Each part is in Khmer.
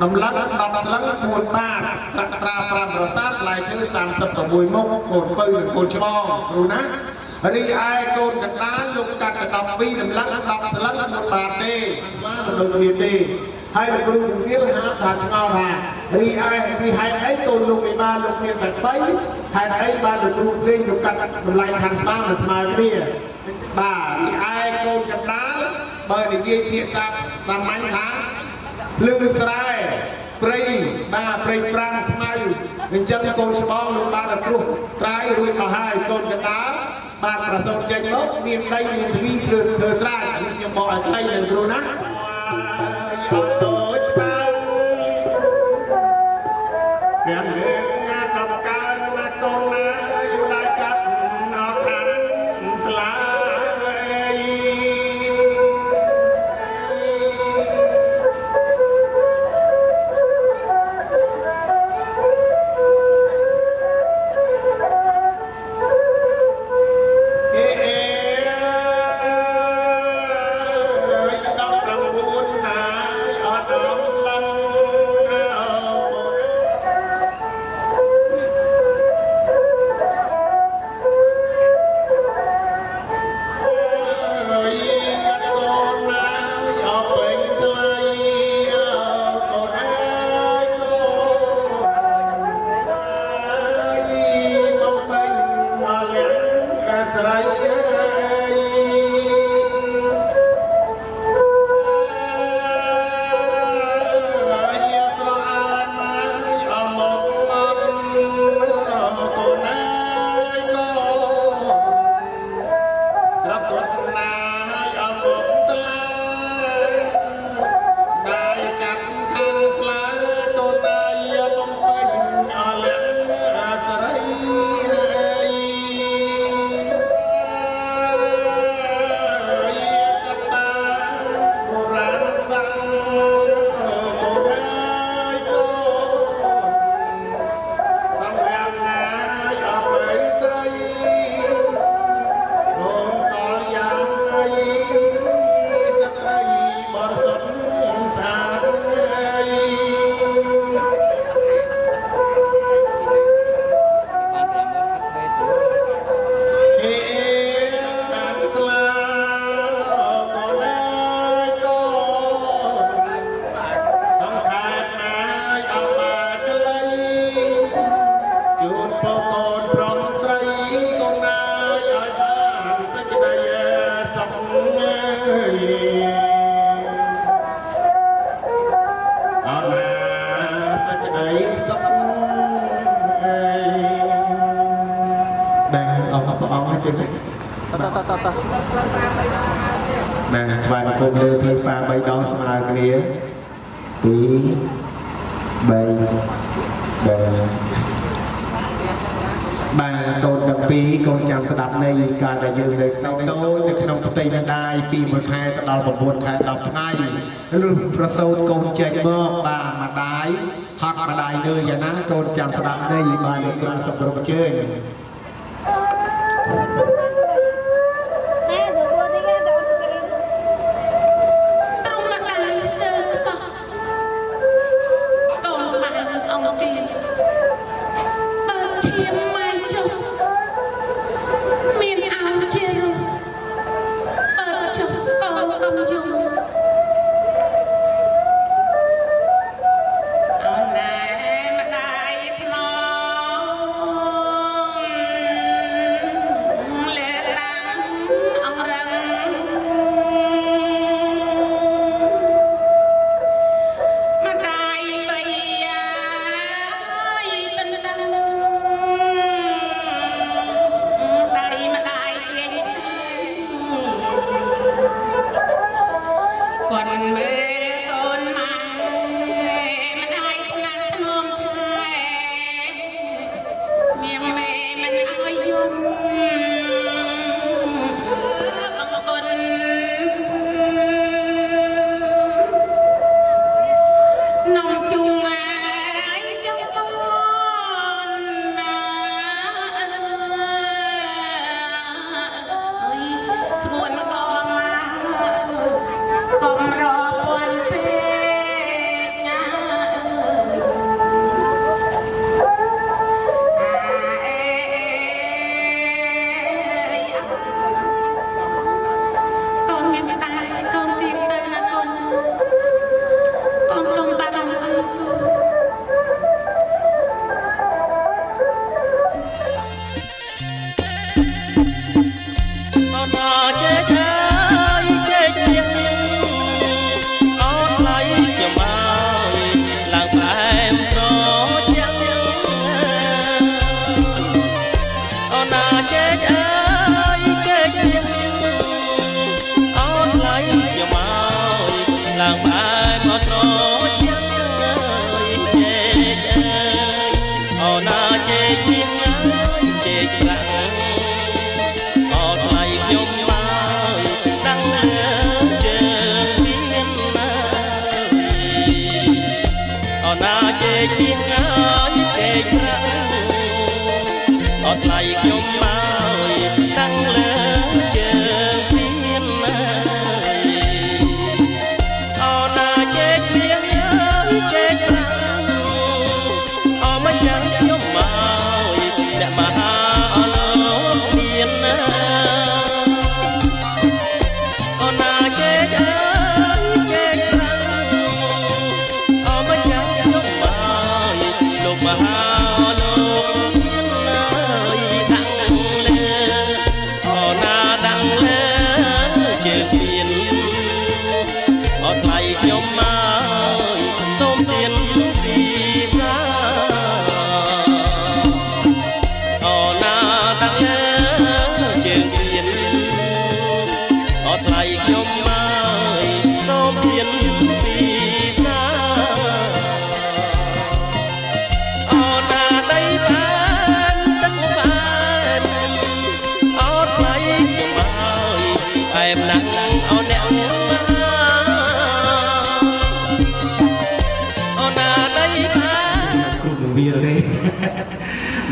นำลักดอกสลักมวลบ้านตราปรามประสาทลายชื่อ30ต่อมวยมุกโกนปืนหรือโกนชมองรู้นะรีไอโกนกันด้านลูกกัดกระดองปีนำลักดอกสลักมวลบาดเต้มาเป็นโดนเรียนดีให้ลูกลูกเรียนหาทางชงเอาทางรีไอรีไฮไอโกนลูกในบ้านลูกเรียนแบบไปให้ไอบ้านลูกลูกเล่นลูกกัดลายคันสตาร์มันสมาร์ทเนี่ยบ้ารีไอโกนกันด้านเบอร์ดีเกียร์สามมันท้าลือสลายปรีบ้าปรีปรางสมัยเป็นจังโกนชมองลงบ้านตะกรุตรายรวยมาให้โกนกันดาบ้านประสบเจงลบเมียนได้เมียนทวีเธอสลายอันนี้ยังบอกอะไรเลยรู้นะโดยสตาร์เพียงเด็กงานดอกการมาโกนมาอยู่ได้กัดนอกขันสลายnè vài mà cùng lê phơi pha bay đón smile cái này tí bay bay bà con đập pí con chạm sập đập này cả đại dương này tàu tôi được nông tây bên đai pí một hai tàu đào một buồn hai đập ngay luônประสบ con chạy mơ bà mà đái hoặc mà đái nơi nhà ná con chạm sập đập này bà để con sập rồi chơi Hãy subscribe cho kênh Ghiền Mì Gõ để không bỏ lỡ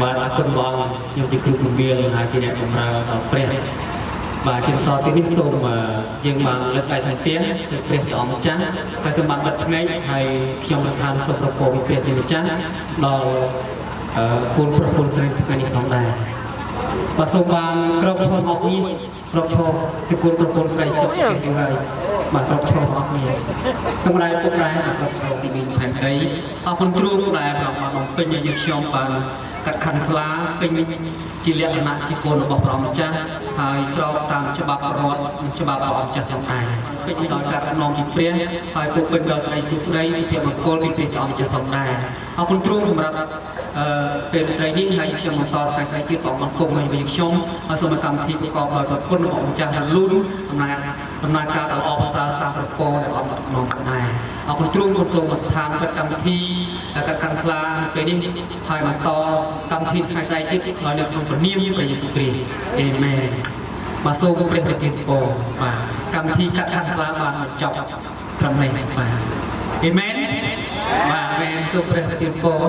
បាទគុណបងខ្ញុំជាគ្រូពង្រៀនហើយជាអ្នកបម្រើដល់ព្រះបាទជាបន្តទៀតនេះសូមយើងបានលើកដៃសំពះទៅព្រះជាអង្គម្ចាស់ហើយសូមបានបិទភ្នែកហើយខ្ញុំនឹងថាសូមប្រពោលព្រះជាម្ចាស់ដល់គុណព្រះគុណស្រីថ្ងៃនេះផងដែរបាទសូមបានក្រោកឈរអស់គ្នាក្រោកឈរទៅគុណព្រះគុណស្រីចុះជិះទៅហើយបាទក្រោកឈរអស់គ្នាក្នុងដៃពុករ៉ែក្រោកឈរទីមានផែនដីអរគុណគ្រូដែលបានបំពេញឲ្យយើងខ្ញុំបានកាត់ខណ្ឌស្លាពេញជាលក្ខណៈជាកូនរបស់ព្រះអង្គម្ចាស់ហើយស្របតាមច្បាប់រដ្ឋនិងច្បាប់ព្រះអង្គម្ចាស់ផងដែរពេញដោយការណែនាំពីព្រះហើយពុកពេញដោយស្ដីសុស្ដីសុភមង្គលពីព្រះជាអង្គម្ចាស់ផងដែរអរគុណគ្រូសម្រាប់ពេលត្រីនេះហើយខ្ញុំបន្តថ្ងៃស្អែកទៀតព្រះអង្គគង់ឲ្យយើងខ្ញុំហើយសូមកម្មវិធីប្រកបដោយគុណរបស់អង្គម្ចាស់លូនដំណើរការដ៏ល្អប្រសើរតាមប្រព័ន្ធរបស់អង្គក្នុងដែរអរគុណគ្រូគុំសូមស្ថានបិទកម្មវិធីកាត់កាន់ស្លាពេលនេះហើយបន្តកម្មវិធីថ្ងៃស្អែកទៀតដោយនៅក្នុងព្រះនាមព្រះយេស៊ូវគ្រីស្ទអេមែនបាទសូមព្រះប្រទានពរបាទកម្មវិធីកាត់កាន់ស្លាបានបញ្ចប់ត្រឹមនេះបាទអេមែនបាទមែនសូមព្រះប្រទានពរ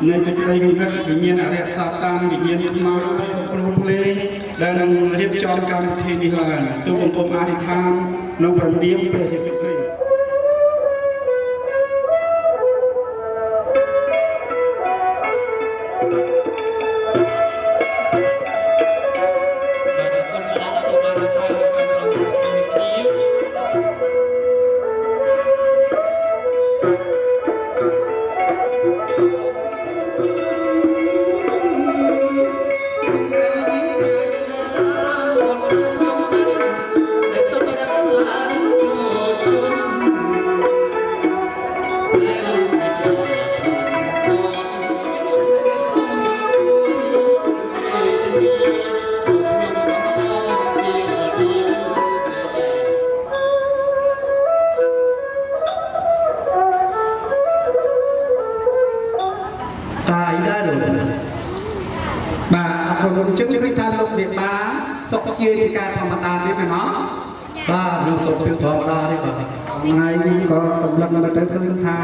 ในសេចក្តីងឹតវិញ្ញាណអរិយសាតាមវិញ្ញាណខ្មៅគ្រូភ្លេងដែលនឹងរៀបចំកម្មវិធីនេះឡើងទូបង្គំអធិដ្ឋានក្នុងព្រះនាមព្រះយេស៊ូវគ្រីស្ទ សុខជាការធម្មតាទេមែនអត់បាទខ្ញុំក៏ពីធម្មតាទេបាទថ្ងៃនេះក៏សម្លឹងមកទៅឃើញថា